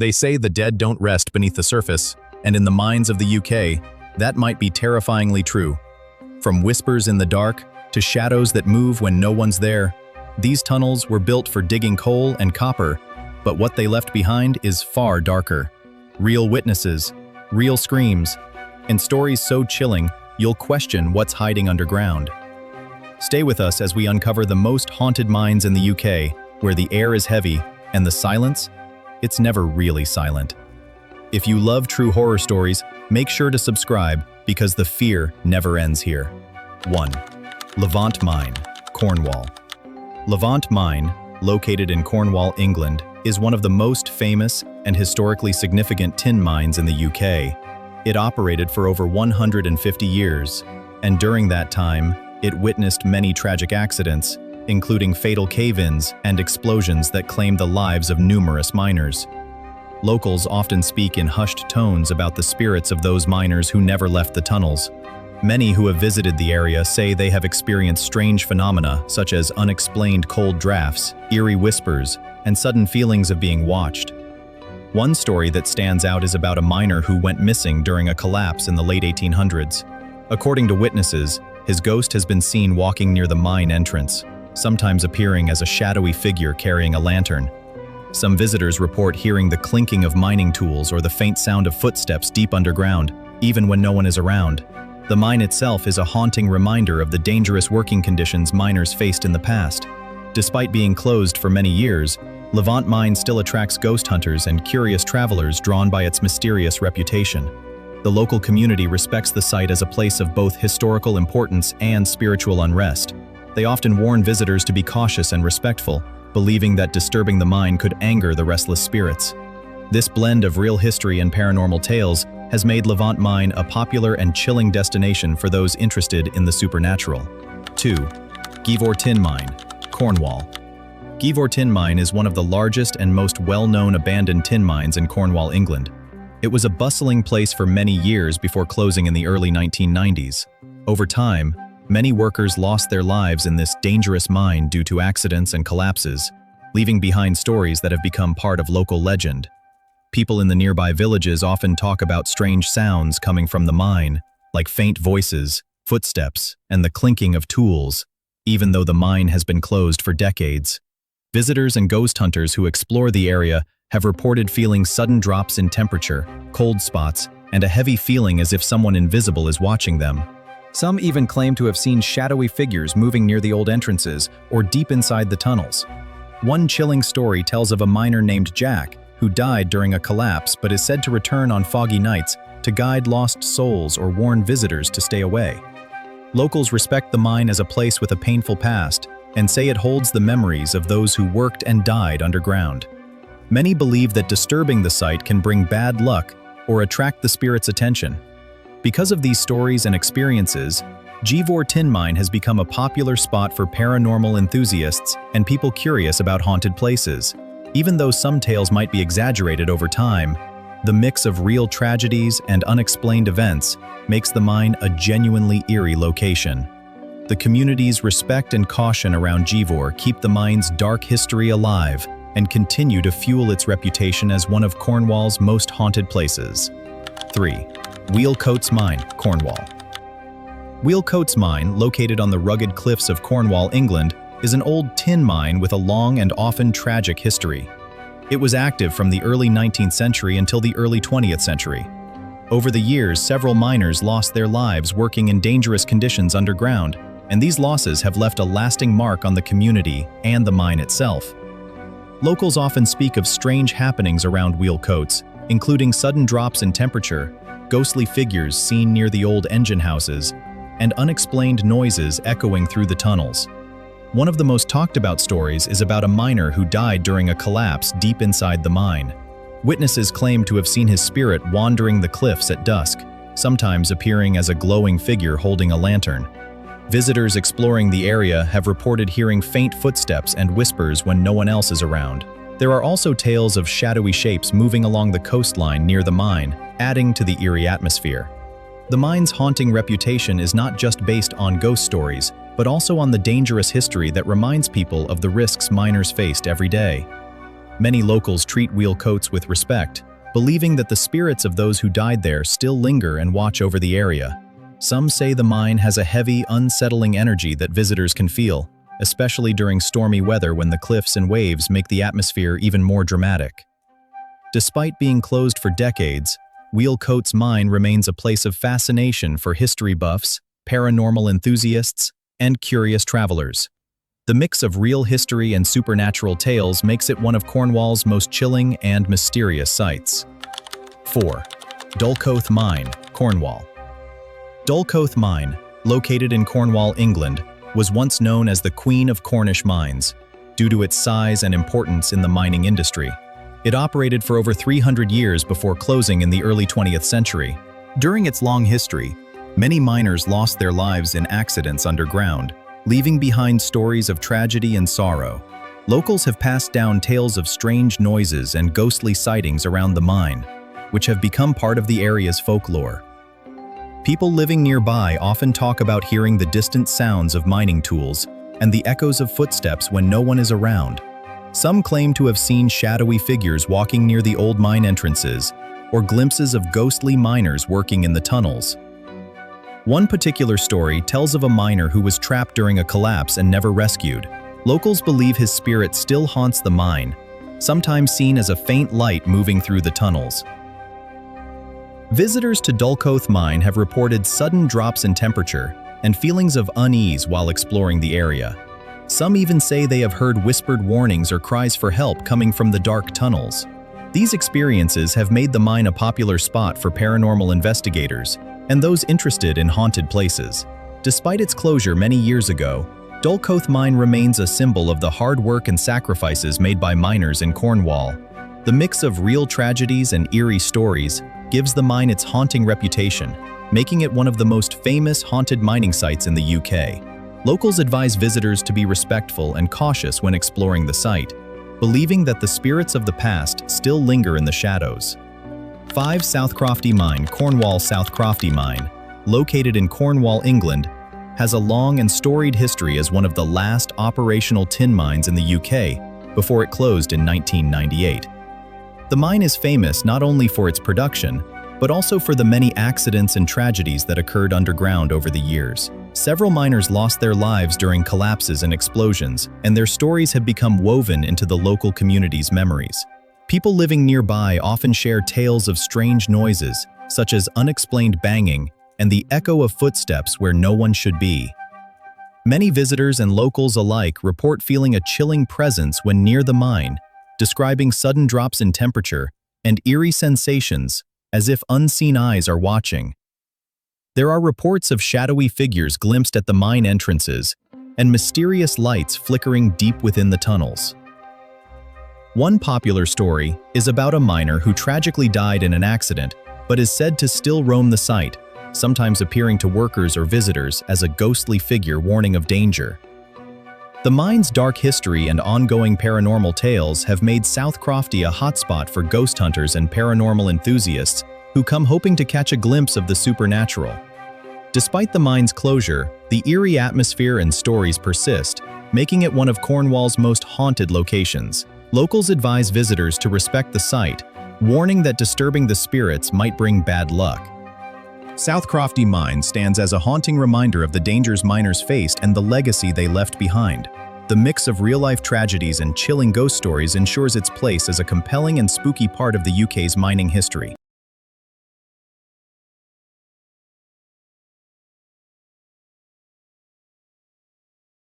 They say the dead don't rest beneath the surface, and in the mines of the UK, that might be terrifyingly true. From whispers in the dark to shadows that move when no one's there, these tunnels were built for digging coal and copper, but what they left behind is far darker. Real witnesses, real screams, and stories so chilling you'll question what's hiding underground. Stay with us as we uncover the most haunted mines in the UK, where the air is heavy and the silence, it's never really silent. If you love true horror stories, make sure to subscribe because the fear never ends here. 1. Leavant Mine, Cornwall. Leavant Mine, located in Cornwall, England, is one of the most famous and historically significant tin mines in the UK. It operated for over 150 years, and during that time, it witnessed many tragic accidents, including fatal cave-ins and explosions that claimed the lives of numerous miners. Locals often speak in hushed tones about the spirits of those miners who never left the tunnels. Many who have visited the area say they have experienced strange phenomena such as unexplained cold drafts, eerie whispers, and sudden feelings of being watched. One story that stands out is about a miner who went missing during a collapse in the late 1800s. According to witnesses, his ghost has been seen walking near the mine entrance, sometimes appearing as a shadowy figure carrying a lantern. Some visitors report hearing the clinking of mining tools or the faint sound of footsteps deep underground, even when no one is around. The mine itself is a haunting reminder of the dangerous working conditions miners faced in the past. Despite being closed for many years, Leavant Mine still attracts ghost hunters and curious travelers drawn by its mysterious reputation. The local community respects the site as a place of both historical importance and spiritual unrest. They often warn visitors to be cautious and respectful, believing that disturbing the mine could anger the restless spirits. This blend of real history and paranormal tales has made Leavant Mine a popular and chilling destination for those interested in the supernatural. 2. Givvort Tin Mine, Cornwall. Givvort Tin Mine is one of the largest and most well-known abandoned tin mines in Cornwall, England. It was a bustling place for many years before closing in the early 1990s. Over time, many workers lost their lives in this dangerous mine due to accidents and collapses, leaving behind stories that have become part of local legend. People in the nearby villages often talk about strange sounds coming from the mine, like faint voices, footsteps, and the clinking of tools, even though the mine has been closed for decades. Visitors and ghost hunters who explore the area have reported feeling sudden drops in temperature, cold spots, and a heavy feeling as if someone invisible is watching them. Some even claim to have seen shadowy figures moving near the old entrances or deep inside the tunnels. One chilling story tells of a miner named Jack who died during a collapse but is said to return on foggy nights to guide lost souls or warn visitors to stay away. Locals respect the mine as a place with a painful past and say it holds the memories of those who worked and died underground. Many believe that disturbing the site can bring bad luck or attract the spirit's attention. Because of these stories and experiences, Givvort Tin Mine has become a popular spot for paranormal enthusiasts and people curious about haunted places. Even though some tales might be exaggerated over time, the mix of real tragedies and unexplained events makes the mine a genuinely eerie location. The community's respect and caution around Givvort keep the mine's dark history alive and continue to fuel its reputation as one of Cornwall's most haunted places. 3. Wheelcoats Mine, Cornwall. Wheelcoats Mine, located on the rugged cliffs of Cornwall, England, is an old tin mine with a long and often tragic history. It was active from the early 19th century until the early 20th century. Over the years, several miners lost their lives working in dangerous conditions underground, and these losses have left a lasting mark on the community and the mine itself. Locals often speak of strange happenings around Wheelcoats, including sudden drops in temperature, ghostly figures seen near the old engine houses, and unexplained noises echoing through the tunnels. One of the most talked about stories is about a miner who died during a collapse deep inside the mine. Witnesses claim to have seen his spirit wandering the cliffs at dusk, sometimes appearing as a glowing figure holding a lantern. Visitors exploring the area have reported hearing faint footsteps and whispers when no one else is around. There are also tales of shadowy shapes moving along the coastline near the mine, adding to the eerie atmosphere. The mine's haunting reputation is not just based on ghost stories, but also on the dangerous history that reminds people of the risks miners faced every day. Many locals treat Wheelcoats with respect, believing that the spirits of those who died there still linger and watch over the area. Some say the mine has a heavy, unsettling energy that visitors can feel, especially during stormy weather when the cliffs and waves make the atmosphere even more dramatic. Despite being closed for decades, Wheelcoats Mine remains a place of fascination for history buffs, paranormal enthusiasts, and curious travelers. The mix of real history and supernatural tales makes it one of Cornwall's most chilling and mysterious sights. 4. Dulk Mine, Cornwall. Dulk Mine, located in Cornwall, England, was once known as the Queen of Cornish Mines, due to its size and importance in the mining industry. It operated for over 300 years before closing in the early 20th century. During its long history, many miners lost their lives in accidents underground, leaving behind stories of tragedy and sorrow. Locals have passed down tales of strange noises and ghostly sightings around the mine, which have become part of the area's folklore. People living nearby often talk about hearing the distant sounds of mining tools and the echoes of footsteps when no one is around. Some claim to have seen shadowy figures walking near the old mine entrances, or glimpses of ghostly miners working in the tunnels. One particular story tells of a miner who was trapped during a collapse and never rescued. Locals believe his spirit still haunts the mine, sometimes seen as a faint light moving through the tunnels. Visitors to Dulk Mine have reported sudden drops in temperature and feelings of unease while exploring the area. Some even say they have heard whispered warnings or cries for help coming from the dark tunnels. These experiences have made the mine a popular spot for paranormal investigators and those interested in haunted places. Despite its closure many years ago, Dulk Mine remains a symbol of the hard work and sacrifices made by miners in Cornwall. The mix of real tragedies and eerie stories gives the mine its haunting reputation, making it one of the most famous haunted mining sites in the UK. Locals advise visitors to be respectful and cautious when exploring the site, believing that the spirits of the past still linger in the shadows. 5. South Crofty Mine, Cornwall. South Crofty Mine, located in Cornwall, England, has a long and storied history as one of the last operational tin mines in the UK before it closed in 1998. The mine is famous not only for its production, but also for the many accidents and tragedies that occurred underground over the years. Several miners lost their lives during collapses and explosions, and their stories have become woven into the local community's memories. People living nearby often share tales of strange noises, such as unexplained banging and the echo of footsteps where no one should be. Many visitors and locals alike report feeling a chilling presence when near the mine, describing sudden drops in temperature and eerie sensations as if unseen eyes are watching. There are reports of shadowy figures glimpsed at the mine entrances and mysterious lights flickering deep within the tunnels. One popular story is about a miner who tragically died in an accident but is said to still roam the site, sometimes appearing to workers or visitors as a ghostly figure warning of danger. The mine's dark history and ongoing paranormal tales have made South Crofty a hotspot for ghost hunters and paranormal enthusiasts who come hoping to catch a glimpse of the supernatural. Despite the mine's closure, the eerie atmosphere and stories persist, making it one of Cornwall's most haunted locations. Locals advise visitors to respect the site, warning that disturbing the spirits might bring bad luck. South Crofty Mine stands as a haunting reminder of the dangers miners faced and the legacy they left behind. The mix of real-life tragedies and chilling ghost stories ensures its place as a compelling and spooky part of the UK's mining history.